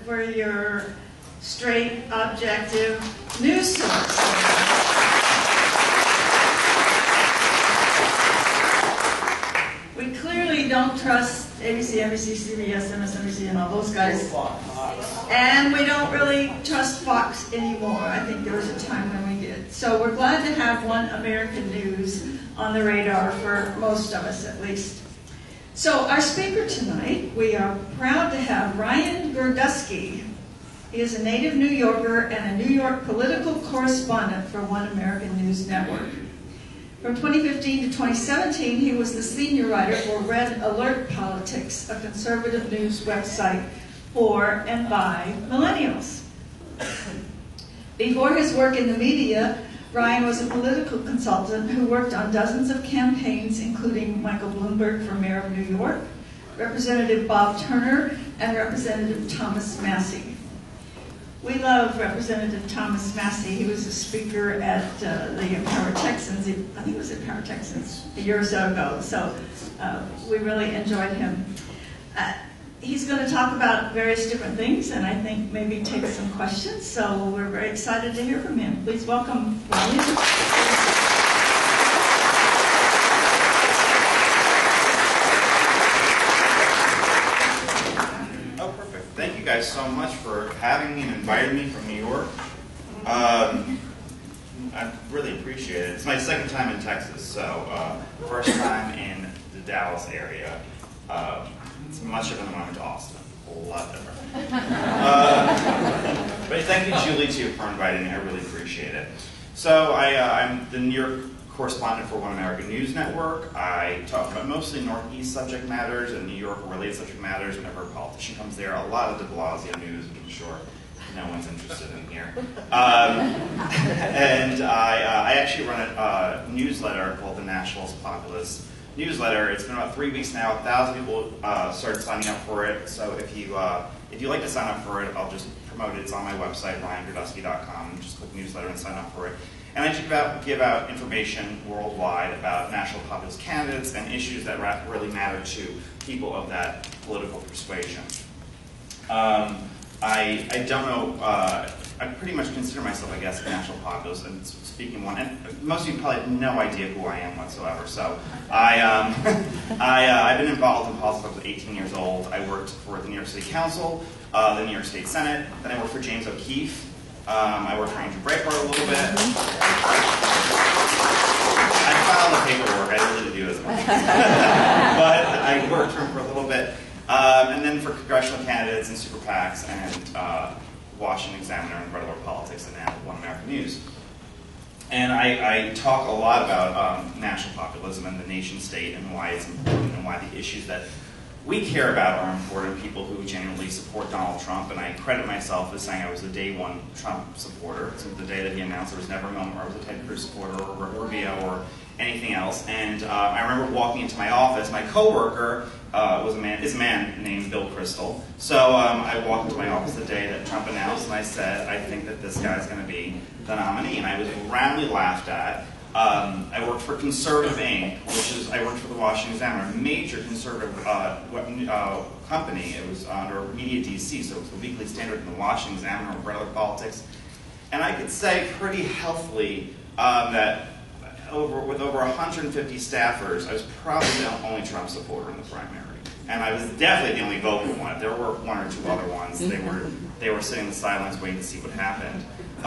we're your straight, objective news source. We clearly don't trust ABC, NBC, CBS, MSNBC, and all those guys. And we don't really trust Fox anymore. I think there was a time when we did. So we're glad to have One American News on the radar for most of us, at least. So our speaker tonight, we are proud to have Ryan Girdusky. He is a native New Yorker and a New York political correspondent for One American News Network. From 2015 to 2017, he was the senior writer for Red Alert Politics, a conservative news website for and by millennials. Before his work in the media, Ryan was a political consultant who worked on dozens of campaigns, including Michael Bloomberg for mayor of New York, Representative Bob Turner, and Representative Thomas Massey. We love Representative Thomas Massey. He was a speaker at the Empower Texans. I think it was at Empower Texans a year or so ago. So we really enjoyed him. He's going to talk about various different things, and I think maybe take some questions. So we're very excited to hear from him. Please welcome Ryan. Oh, perfect. Thank you guys so much for having me and inviting me from New York. I really appreciate it. It's my second time in Texas, so first time in the Dallas area. It's much different than when I went to Austin. A lot different. But thank you, Julie, too, for inviting me. I really appreciate it. So I'm the New York correspondent for One American News Network. I talk about mostly Northeast subject matters and New York-related subject matters whenever a politician comes there. A lot of de Blasio news, which I'm sure no one's interested in here. And I actually run a newsletter called the Nationalist Populist Newsletter. It's been about 3 weeks now. 1,000 people started signing up for it. So if you'd like to sign up for it, I'll just promote it. It's on my website, ryangirdusky.com. Just click newsletter and sign up for it. And I give out information worldwide about national populist candidates and issues that really matter to people of that political persuasion. I don't know. I pretty much consider myself, I guess, a national populist and speaking one. And most of you probably have no idea who I am whatsoever. So I've been involved in politics since I was 18 years old. I worked for the New York City Council, the New York State Senate. Then I worked for James O'Keefe. I worked for Andrew Breitbart a little bit. I filed the paperwork. I really did do this. But I worked for him for a little bit. And then for congressional candidates and super PACs and Washington Examiner and Red Alert Politics and now One American News. And I talk a lot about national populism and the nation state and why it's important and why the issues that we care about are important. People who genuinely support Donald Trump, and I credit myself as saying I was a day one Trump supporter. Since the day that he announced, there was never a moment where I was a Ted Cruz supporter or Rubio or anything else. And I remember walking into my office. My coworker is a man named Bill Kristol. So I walked into my office the day that Trump announced, and I said, I think that this guy's going to be the nominee. And I was roundly laughed at. I worked for Conservative Inc., I worked for the Washington Examiner, a major conservative company. It was under Media DC, so it was the weekly standard in the Washington Examiner of Red Alert Politics. And I could say pretty healthily that with over 150 staffers, I was probably the only Trump supporter in the primary. And I was definitely the only vocal one. There were one or two other ones. They were sitting in the sidelines waiting to see what happened.